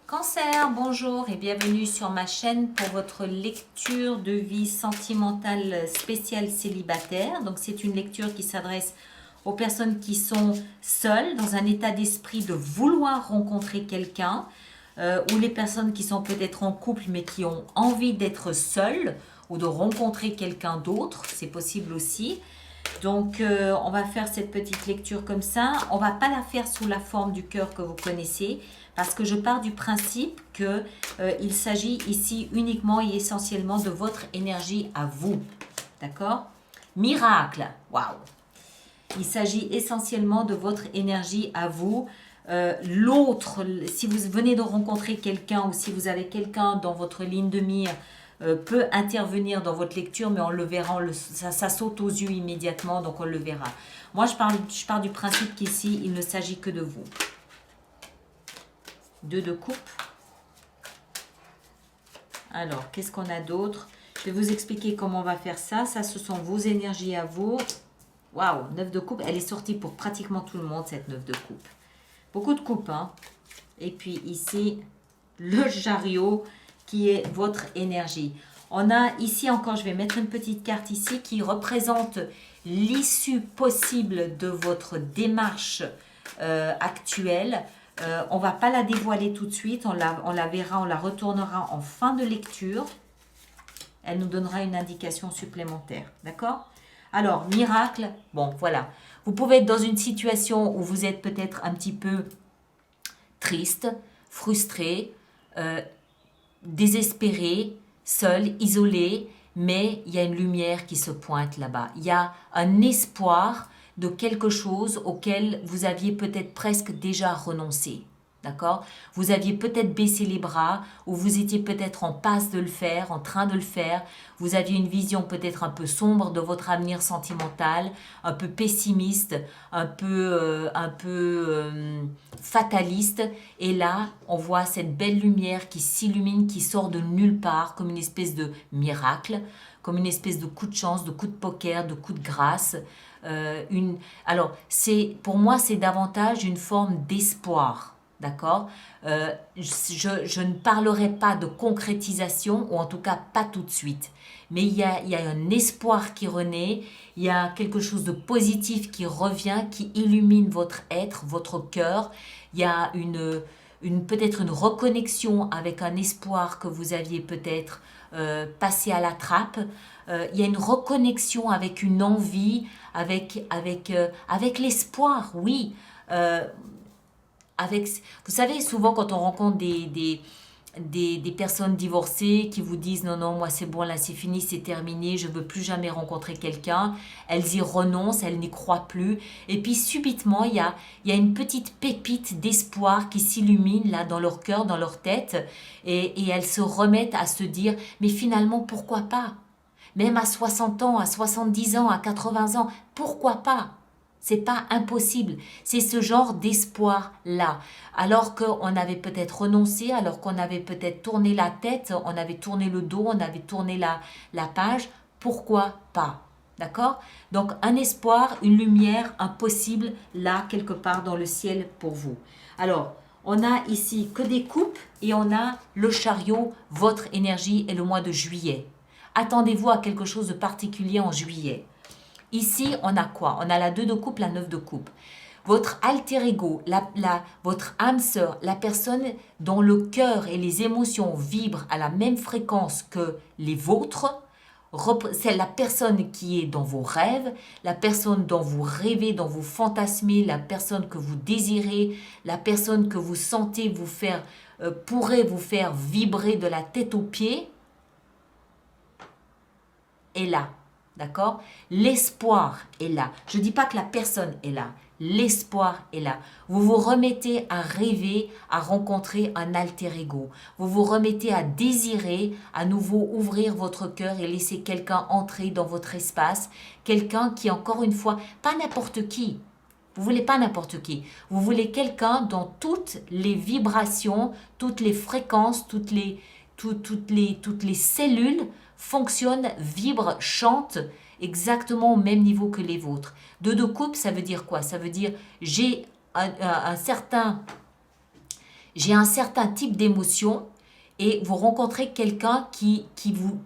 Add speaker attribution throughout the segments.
Speaker 1: Cancer, bonjour et bienvenue sur ma chaîne pour votre lecture de vie sentimentale spéciale célibataire. Donc c'est une lecture qui s'adresse aux personnes qui sont seules, dans un état d'esprit de vouloir rencontrer quelqu'un, ou les personnes qui sont peut-être en couple mais qui ont envie d'être seules ou de rencontrer quelqu'un d'autre, c'est possible aussi. Donc, on va faire cette petite lecture comme ça. On va pas la faire sous la forme du cœur que vous connaissez, parce que je pars du principe que il s'agit ici uniquement et essentiellement de votre énergie à vous. D'accord? Miracle! Waouh! Il s'agit essentiellement de votre énergie à vous. L'autre, si vous venez de rencontrer quelqu'un ou si vous avez quelqu'un dans votre ligne de mire, peut intervenir dans votre lecture, mais on le verra, ça saute aux yeux immédiatement, donc on le verra. Moi, je pars du principe qu'ici, il ne s'agit que de vous. 2 de coupe. Alors, qu'est-ce qu'on a d'autre? Je vais vous expliquer comment on va faire ça. Ça, ce sont vos énergies à vous. Waouh, 9 de coupe. Elle est sortie pour pratiquement tout le monde, cette 9 de coupe. Beaucoup de coupes, hein. Et puis ici, le chariot qui est votre énergie. On a ici encore, je vais mettre une petite carte ici qui représente l'issue possible de votre démarche actuelle. On ne va pas la dévoiler tout de suite, on la verra, on la retournera en fin de lecture. Elle nous donnera une indication supplémentaire, d'accord? Alors, miracle, bon, voilà. Vous pouvez être dans une situation où vous êtes peut-être un petit peu triste, frustré, désespéré, seul, isolé, mais il y a une lumière qui se pointe là-bas. Il y a un espoir de quelque chose auquel vous aviez peut-être presque déjà renoncé. D'accord? Vous aviez peut-être baissé les bras ou vous étiez peut-être en passe de le faire, en train de le faire. Vous aviez une vision peut-être un peu sombre de votre avenir sentimental, un peu pessimiste, un peu fataliste. Et là, on voit cette belle lumière qui s'illumine, qui sort de nulle part, comme une espèce de miracle, comme une espèce de coup de chance, de coup de poker, de coup de grâce. Alors, pour moi, c'est davantage une forme d'espoir. D'accord? Je ne parlerai pas de concrétisation, ou en tout cas pas tout de suite. Mais il y a un espoir qui renaît, il y a quelque chose de positif qui revient, qui illumine votre être, votre cœur. Il y a peut-être une reconnexion avec un espoir que vous aviez peut-être passé à la trappe. Il y a une reconnexion avec une envie, avec l'espoir, oui. Vous savez, souvent quand on rencontre des personnes divorcées qui vous disent non, non, moi c'est bon, là c'est fini, c'est terminé, je ne veux plus jamais rencontrer quelqu'un, elles y renoncent, elles n'y croient plus, et puis subitement il y a une petite pépite d'espoir qui s'illumine là dans leur cœur, dans leur tête, et elles se remettent à se dire mais finalement pourquoi pas? Même à 60 ans, à 70 ans, à 80 ans, pourquoi pas? C'est pas impossible. C'est ce genre d'espoir-là. Alors qu'on avait peut-être renoncé, alors qu'on avait peut-être tourné la tête, on avait tourné le dos, on avait tourné la page, pourquoi pas? D'accord? Donc un espoir, une lumière, un possible là, quelque part dans le ciel pour vous. Alors, on a ici que des coupes et on a le chariot, votre énergie et le mois de juillet. Attendez-vous à quelque chose de particulier en juillet. Ici, on a quoi? On a la 2 de coupe, la 9 de coupe. Votre alter ego, votre âme sœur, la personne dont le cœur et les émotions vibrent à la même fréquence que les vôtres, c'est la personne qui est dans vos rêves, la personne dont vous rêvez, dont vous fantasmez, la personne que vous désirez, la personne que vous sentez pourrait vous faire vibrer de la tête aux pieds, est là. D'accord? L'espoir est là. Je ne dis pas que la personne est là. L'espoir est là. Vous vous remettez à rêver, à rencontrer un alter ego. Vous vous remettez à désirer, à nouveau ouvrir votre cœur et laisser quelqu'un entrer dans votre espace. Quelqu'un qui, encore une fois, pas n'importe qui. Vous voulez pas n'importe qui. Vous voulez quelqu'un dont toutes les vibrations, toutes les fréquences, toutes les cellules fonctionnent, vibrent, chantent exactement au même niveau que les vôtres. 2 de coupe, ça veut dire quoi? Ça veut dire j'ai un certain j'ai un certain type d'émotion et vous rencontrez quelqu'un qui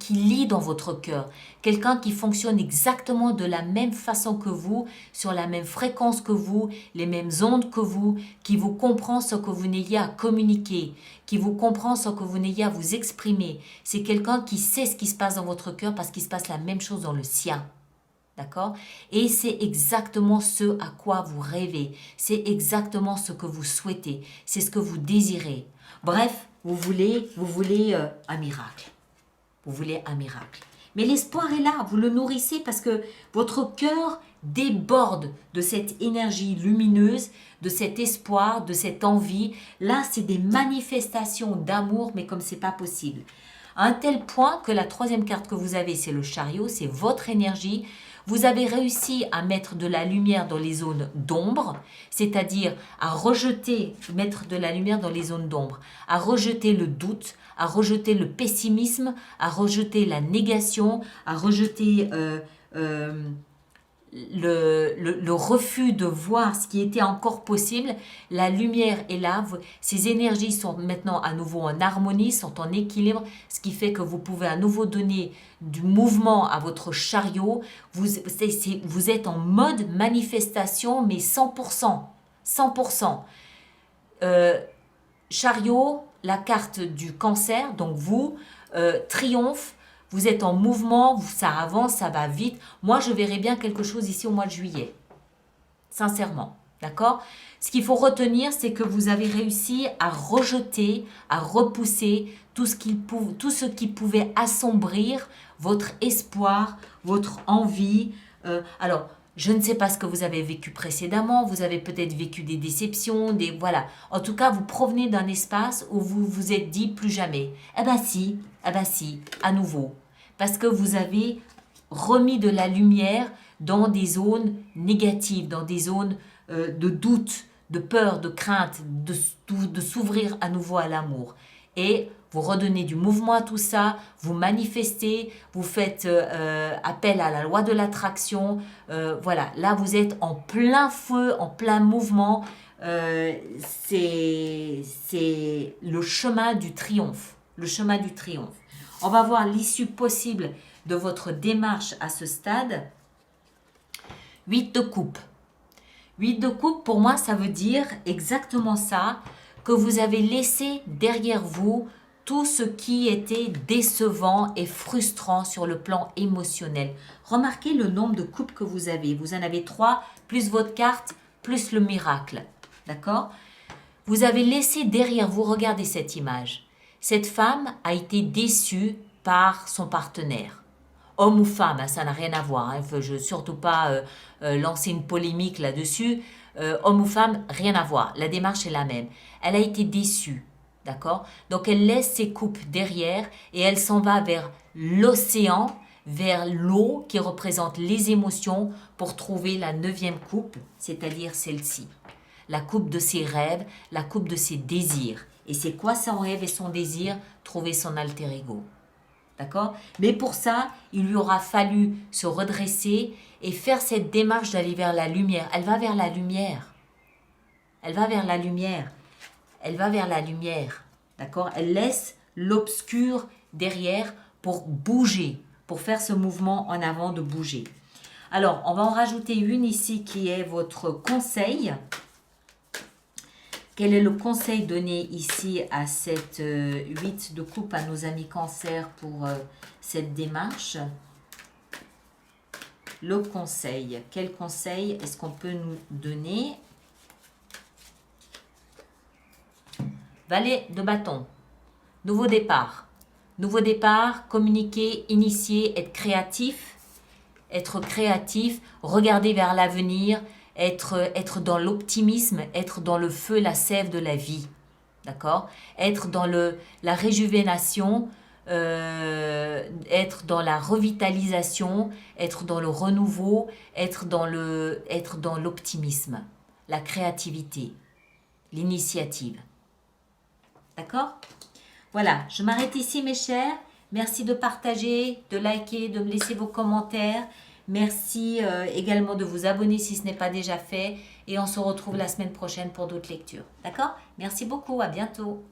Speaker 1: lit dans votre cœur, quelqu'un qui fonctionne exactement de la même façon que vous, sur la même fréquence que vous, les mêmes ondes que vous, qui vous comprend sans que vous n'ayez à communiquer, qui vous comprend sans que vous n'ayez à vous exprimer. C'est quelqu'un qui sait ce qui se passe dans votre cœur parce qu'il se passe la même chose dans le sien. D'accord? Et c'est exactement ce à quoi vous rêvez. C'est exactement ce que vous souhaitez. C'est ce que vous désirez. Bref, vous voulez un miracle. Vous voulez un miracle. Mais l'espoir est là. Vous le nourrissez parce que votre cœur déborde de cette énergie lumineuse, de cet espoir, de cette envie. Là, c'est des manifestations d'amour, mais comme c'est pas possible. À un tel point que la troisième carte que vous avez, c'est le chariot, c'est votre énergie. Vous avez réussi à mettre de la lumière dans les zones d'ombre, c'est-à-dire à rejeter, mettre de la lumière dans les zones d'ombre, à rejeter le doute, à rejeter le pessimisme, à rejeter la négation, à rejeter le refus de voir ce qui était encore possible. La lumière est là, ces énergies sont maintenant à nouveau en harmonie, sont en équilibre, ce qui fait que vous pouvez à nouveau donner du mouvement à votre chariot. Vous êtes en mode manifestation, mais 100%. 100%. Chariot, la carte du cancer, donc vous, triomphe. Vous êtes en mouvement, ça avance, ça va vite. Moi, je verrai bien quelque chose ici au mois de juillet. Sincèrement, d'accord? Ce qu'il faut retenir, c'est que vous avez réussi à rejeter, à repousser tout ce qui pouvait assombrir votre espoir, votre envie. Alors, je ne sais pas ce que vous avez vécu précédemment, vous avez peut-être vécu des déceptions, voilà. En tout cas, vous provenez d'un espace où vous vous êtes dit plus jamais. Eh ben si, à nouveau. Parce que vous avez remis de la lumière dans des zones négatives, dans des zones de doute, de peur, de crainte, de s'ouvrir à nouveau à l'amour. Et vous redonnez du mouvement à tout ça, vous manifestez, vous faites appel à la loi de l'attraction. Voilà, là vous êtes en plein feu, en plein mouvement. C'est le chemin du triomphe. Le chemin du triomphe. On va voir l'issue possible de votre démarche à ce stade. 8 de coupe. 8 de coupe, pour moi, ça veut dire exactement ça, que vous avez laissé derrière vous tout ce qui était décevant et frustrant sur le plan émotionnel. Remarquez le nombre de coupes que vous avez. Vous en avez 3, plus votre carte, plus le miracle. D'accord? Vous avez laissé derrière vous, regardez cette image. Cette femme a été déçue par son partenaire. Homme ou femme, hein, ça n'a rien à voir. Hein. Je ne veux surtout pas lancer une polémique là-dessus. Homme ou femme, rien à voir. La démarche est la même. Elle a été déçue. D'accord? Donc elle laisse ses coupes derrière et elle s'en va vers l'océan, vers l'eau qui représente les émotions pour trouver la 9e coupe, c'est-à-dire celle-ci. La coupe de ses rêves, la coupe de ses désirs. Et c'est quoi son rêve et son désir? Trouver son alter ego. D'accord? Mais pour ça, il lui aura fallu se redresser et faire cette démarche d'aller vers la lumière. Elle va vers la lumière. Elle va vers la lumière. Elle va vers la lumière. D'accord? Elle laisse l'obscur derrière pour bouger, pour faire ce mouvement en avant de bouger. Alors, on va en rajouter une ici qui est votre conseil. Quel est le conseil donné ici à cette 8 de coupe à nos amis cancer pour cette démarche? Le conseil. Quel conseil est-ce qu'on peut nous donner? Valet de bâton. Nouveau départ. Nouveau départ, communiquer, initier, être créatif. Être créatif, regarder vers l'avenir, être dans l'optimisme, être dans le feu, la sève de la vie. D'accord? Être dans la réjuvénation, être dans la revitalisation, être dans le renouveau, être dans l'optimisme, la créativité, l'initiative. D'accord? Voilà, je m'arrête ici mes chers. Merci de partager, de liker, de me laisser vos commentaires. Merci également de vous abonner si ce n'est pas déjà fait. Et on se retrouve la semaine prochaine pour d'autres lectures. D'accord? Merci beaucoup, à bientôt.